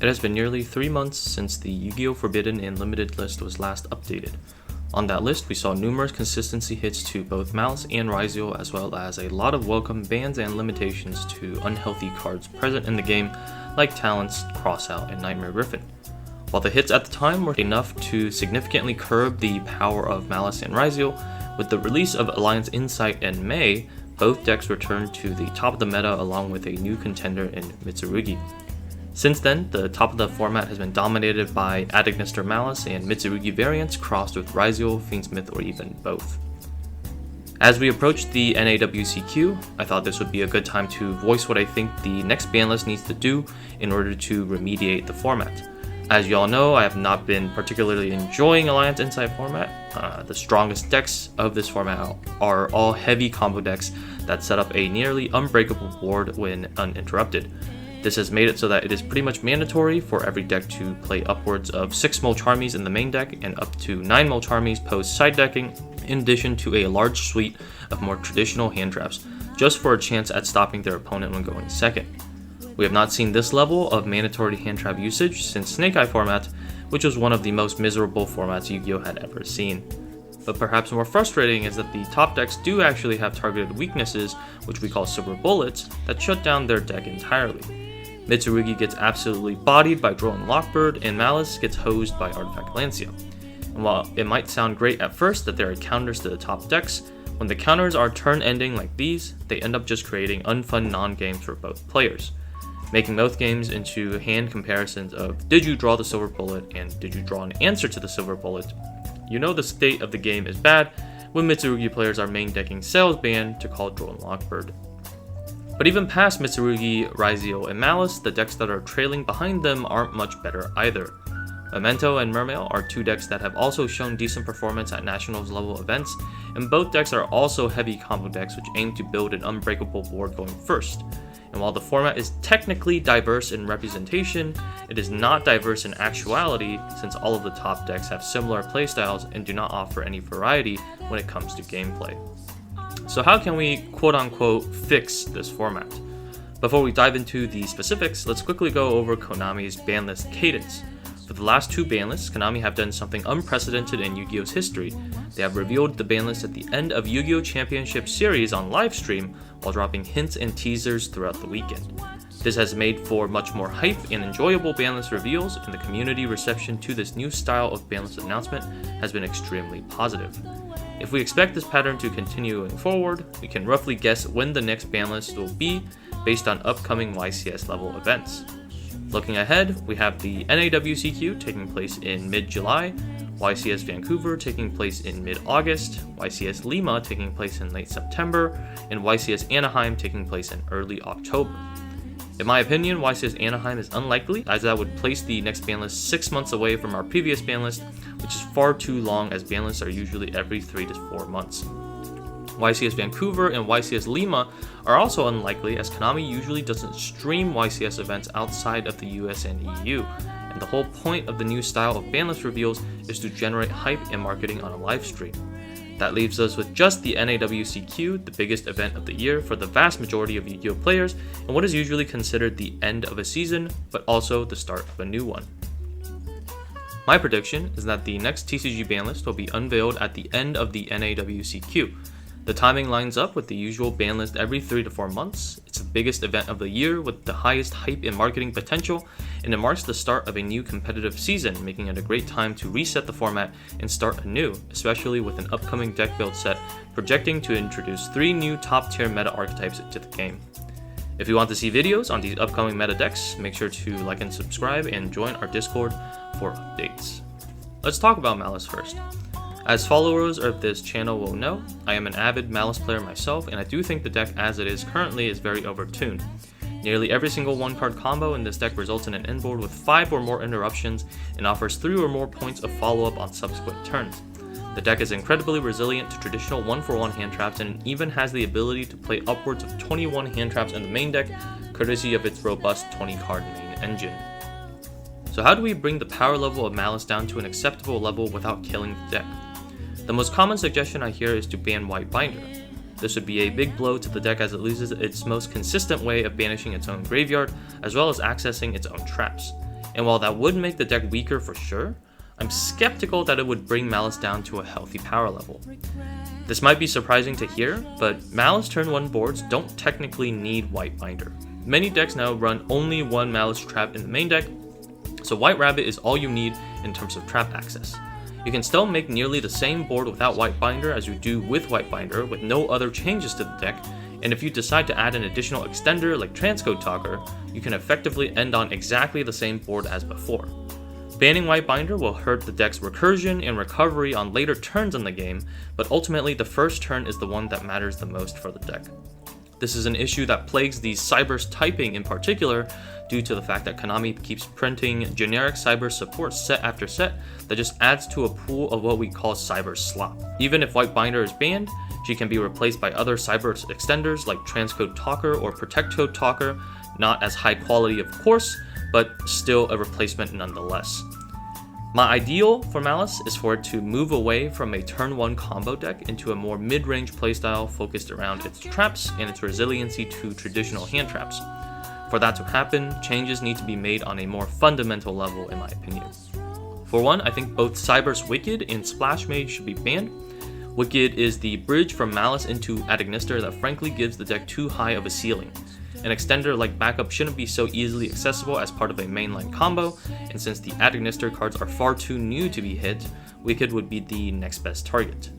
It has been nearly 3 months since the Yu-Gi-Oh! Forbidden and Limited list was last updated. On that list, we saw numerous consistency hits to both Malice and Ryziel, as well as a lot of welcome bans and limitations to unhealthy cards present in the game, like Talents, Crossout, and Nightmare Griffin. While the hits at the time were enough to significantly curb the power of Malice and Ryziel, with the release of Alliance Insight in May, both decks returned to the top of the meta along with a new contender in Mitsurugi. Since then, the top of the format has been dominated by Adagnister Malice and Mitsurugi variants crossed with Ryziel, Fiendmith, or even both. As we approach the NAWCQ, I thought this would be a good time to voice what I think the next ban list needs to do in order to remediate the format. As you all know, I have not been particularly enjoying Alliance Insight format. The strongest decks of this format are all heavy combo decks that set up a nearly unbreakable board when uninterrupted. This has made it so that it is pretty much mandatory for every deck to play upwards of 6 Molcharmies in the main deck and up to 9 Molcharmies post side decking, in addition to a large suite of more traditional hand traps, just for a chance at stopping their opponent when going second. We have not seen this level of mandatory hand trap usage since Snake Eye format, which was one of the most miserable formats Yu-Gi-Oh! Had ever seen. But perhaps more frustrating is that the top decks do actually have targeted weaknesses, which we call silver bullets, that shut down their deck entirely. Mitsurugi gets absolutely bodied by Drone Lockbird, and Malice gets hosed by Artifact Lancia. And while it might sound great at first that there are counters to the top decks, when the counters are turn-ending like these, they end up just creating unfun non-games for both players, making both games into hand comparisons of did you draw the silver bullet and did you draw an answer to the silver bullet. You know the state of the game is bad when Mitsurugi players are main decking Sail's Band to call Drone Lockbird. But even past Mitsurugi, Ryziel, and Malice, the decks that are trailing behind them aren't much better either. Memento and Mermail are two decks that have also shown decent performance at Nationals level events, and both decks are also heavy combo decks which aim to build an unbreakable board going first. And while the format is technically diverse in representation, it is not diverse in actuality since all of the top decks have similar playstyles and do not offer any variety when it comes to gameplay. So how can we quote-unquote fix this format? Before we dive into the specifics, let's quickly go over Konami's Banlist Cadence. For the last 2 banlists, Konami have done something unprecedented in Yu-Gi-Oh's history. They have revealed the banlist at the end of Yu-Gi-Oh! Championship Series on livestream while dropping hints and teasers throughout the weekend. This has made for much more hype and enjoyable banlist reveals, and the community reception to this new style of banlist announcement has been extremely positive. If we expect this pattern to continue going forward, we can roughly guess when the next banlist will be based on upcoming YCS level events. Looking ahead, we have the NAWCQ taking place in mid-July, YCS Vancouver taking place in mid-August, YCS Lima taking place in late September, and YCS Anaheim taking place in early October. In my opinion, YCS Anaheim is unlikely, as that would place the next banlist 6 months away from our previous banlist, which is far too long as banlists are usually every 3 to 4 months. YCS Vancouver and YCS Lima are also unlikely, as Konami usually doesn't stream YCS events outside of the US and EU, and the whole point of the new style of banlist reveals is to generate hype and marketing on a live stream. That leaves us with just the NAWCQ, the biggest event of the year for the vast majority of Yu-Gi-Oh! Players, and what is usually considered the end of a season, but also the start of a new one. My prediction is that the next TCG banlist will be unveiled at the end of the NAWCQ. The timing lines up with the usual banlist every 3 to 4 months. It's the biggest event of the year with the highest hype and marketing potential, and it marks the start of a new competitive season, making it a great time to reset the format and start anew, especially with an upcoming deck build set projecting to introduce 3 new top-tier meta archetypes into the game. If you want to see videos on these upcoming meta decks, make sure to like and subscribe and join our Discord for updates. Let's talk about Malice first. As followers of this channel will know, I am an avid Malice player myself, and I do think the deck as it is currently is very overtuned. Nearly every single 1-card combo in this deck results in an endboard with 5 or more interruptions and offers 3 or more points of follow-up on subsequent turns. The deck is incredibly resilient to traditional 1-for-1 hand traps, and it even has the ability to play upwards of 21 hand traps in the main deck, courtesy of its robust 20-card main engine. So how do we bring the power level of Malice down to an acceptable level without killing the deck? The most common suggestion I hear is to ban White Binder. This would be a big blow to the deck as it loses its most consistent way of banishing its own graveyard, as well as accessing its own traps. and while that would make the deck weaker for sure, I'm skeptical that it would bring Malice down to a healthy power level. This might be surprising to hear, but Malice turn 1 boards don't technically need White Binder. Many decks now run only one Malice trap in the main deck, so White Rabbit is all you need in terms of trap access. You can still make nearly the same board without White Binder as you do with White Binder with no other changes to the deck, and if you decide to add an additional extender like Transcode Talker, you can effectively end on exactly the same board as before. Banning White Binder will hurt the deck's recursion and recovery on later turns in the game, but ultimately the first turn is the one that matters the most for the deck. This is an issue that plagues the Cyberse typing in particular, due to the fact that Konami keeps printing generic Cyberse support set after set that just adds to a pool of what we call Cyberse slop. Even if White Binder is banned, she can be replaced by other Cyberse extenders like Transcode Talker or Protectcode Talker, not as high quality of course, but still a replacement nonetheless. My ideal for Malice is for it to move away from a turn 1 combo deck into a more mid-range playstyle focused around its traps and its resiliency to traditional hand traps. For that to happen, changes need to be made on a more fundamental level in my opinion. For one, I think both Cyberse Wicked and Splash Mage should be banned. Wicked is the bridge from Malice into Adagnister that frankly gives the deck too high of a ceiling. An extender like Backup shouldn't be so easily accessible as part of a mainline combo, and since the Adagnister cards are far too new to be hit, Wicked would be the next best target.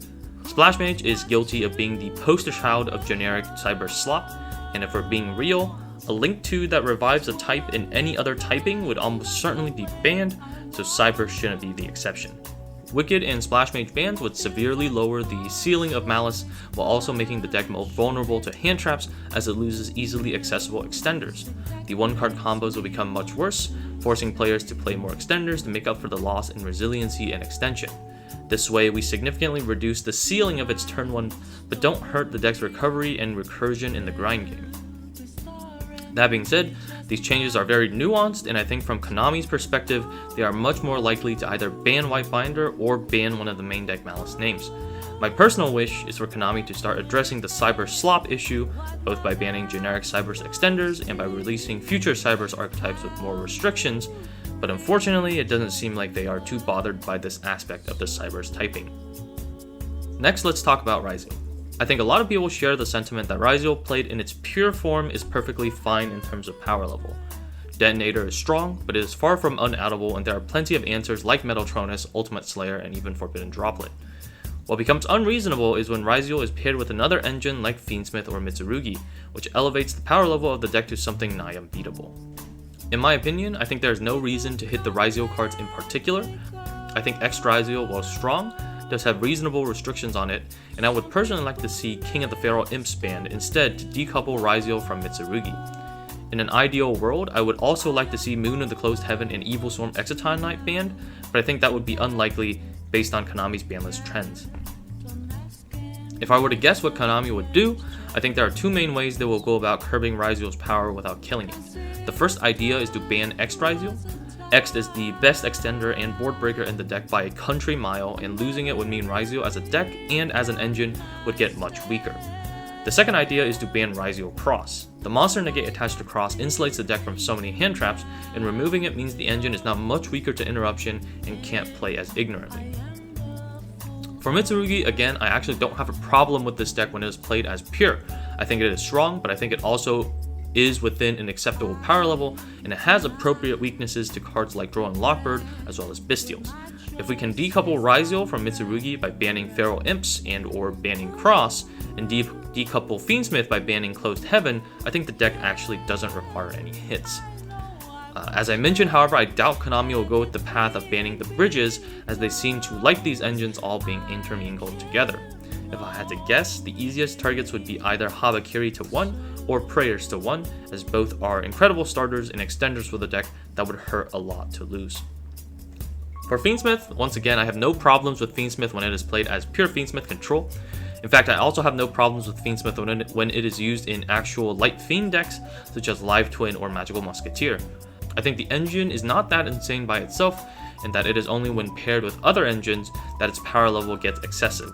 Splash Mage is guilty of being the poster child of generic Cyber slop, and if we're being real, a Link 2 that revives a type in any other typing would almost certainly be banned, so Cyber shouldn't be the exception. Wicked and Splash Mage bans would severely lower the ceiling of Malice, while also making the deck more vulnerable to hand traps as it loses easily accessible extenders. The 1-card combos will become much worse, forcing players to play more extenders to make up for the loss in resiliency and extension. This way, we significantly reduce the ceiling of its turn 1, but don't hurt the deck's recovery and recursion in the grind game. That being said, these changes are very nuanced, and I think from Konami's perspective, they are much more likely to either ban White Binder or ban one of the main deck Malice names. My personal wish is for Konami to start addressing the Cyber slop issue, both by banning generic Cyberse extenders and by releasing future Cyberse archetypes with more restrictions, but unfortunately it doesn't seem like they are too bothered by this aspect of the Cyberse typing. Next, let's talk about Ryzeal. I think a lot of people share the sentiment that Ryzeal played in its pure form is perfectly fine in terms of power level. Detonator is strong, but it is far from unoutable, and there are plenty of answers like Metaltronus, Ultimate Slayer, and even Forbidden Droplet. What becomes unreasonable is when Ryzeal is paired with another engine like Fiendmith or Mitsurugi, which elevates the power level of the deck to something nigh unbeatable. In my opinion, I think there is no reason to hit the Ryzeal cards in particular. I think X Ryzeal, while strong, does have reasonable restrictions on it, and I would personally like to see King of the Feral Imps banned instead to decouple Ryzeal from Mitsurugi. In an ideal world, I would also like to see Moon of the Closed Heaven and Evil Storm Exciton Knight banned, but I think that would be unlikely based on Konami's banlist trends. If I were to guess what Konami would do, I think there are two main ways they will go about curbing Ryzeal's power without killing it. The first idea is to ban X Ryzeal. X is the best extender and board breaker in the deck by a country mile, and losing it would mean Ryzeal as a deck and as an engine would get much weaker. The second idea is to ban Ryzeal Cross. The monster negate attached to Cross insulates the deck from so many hand traps, and removing it means the engine is now much weaker to interruption and can't play as ignorantly. For Mitsurugi, again, I actually don't have a problem with this deck when it is played as pure. I think it is strong, but I think it also is within an acceptable power level, and it has appropriate weaknesses to cards like Droll and Lockbird, as well as Bestials. If we can decouple Ryzeal from Mitsurugi by banning Feral Imps and or banning Cross, and decouple Fiendmith by banning Closed Heaven, I think the deck actually doesn't require any hits. As I mentioned, however, I doubt Konami will go with the path of banning the bridges, as they seem to like these engines all being intermingled together. If I had to guess, the easiest targets would be either Habakiri to 1 or Prayers to 1, as both are incredible starters and extenders for the deck that would hurt a lot to lose. For Fiendmith, once again, I have no problems with Fiendmith when it is played as pure Fiendmith control. In fact, I also have no problems with Fiendmith when it is used in actual light Fiend decks, such as Live Twin or Magical Musketeer. I think the engine is not that insane by itself, and that it is only when paired with other engines that its power level gets excessive.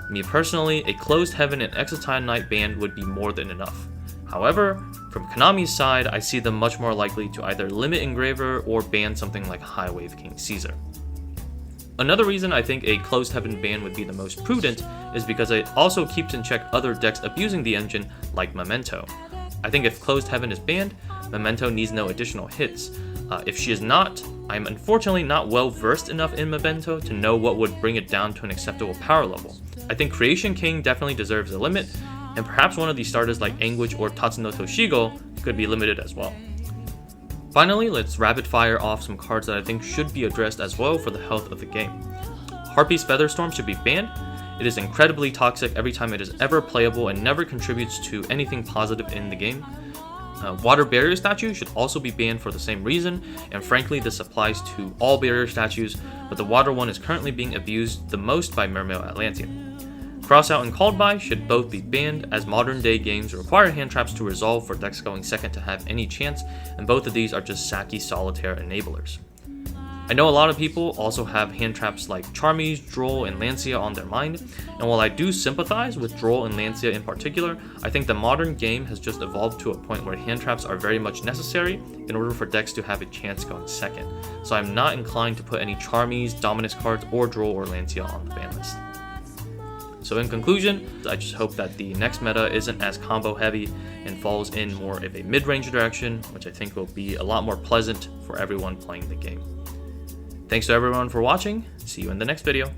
Me personally, a Closed Heaven and Exciton Knight band would be more than enough. However, from Konami's side, I see them much more likely to either limit Engraver or ban something like High Wave King Caesar. Another reason I think a Closed Heaven ban would be the most prudent is because it also keeps in check other decks abusing the engine, like Memento. I think if Closed Heaven is banned, Memento needs no additional hits. If she is not, I am unfortunately not well versed enough in Memento to know what would bring it down to an acceptable power level. I think Creation King definitely deserves a limit, and perhaps one of these starters like Anguish or Tatsuno Toshigo could be limited as well. Finally, let's rapid fire off some cards that I think should be addressed as well for the health of the game. Harpy's Featherstorm should be banned. It is incredibly toxic every time it is ever playable and never contributes to anything positive in the game. Water Barrier Statue should also be banned for the same reason, and frankly this applies to all barrier statues, but the water one is currently being abused the most by Mermail Atlantean. Crossout and Called By should both be banned, as modern day games require hand traps to resolve for decks going second to have any chance, and both of these are just sacky solitaire enablers. I know a lot of people also have hand traps like Charmies, Droll, and Lancia on their mind, and while I do sympathize with Droll and Lancia in particular, I think the modern game has just evolved to a point where hand traps are very much necessary in order for decks to have a chance going second, so I'm not inclined to put any Charmies, Dominus cards, or Droll or Lancia on the ban list. So in conclusion, I just hope that the next meta isn't as combo heavy and falls in more of a mid-range direction, which I think will be a lot more pleasant for everyone playing the game. Thanks to everyone for watching. See you in the next video.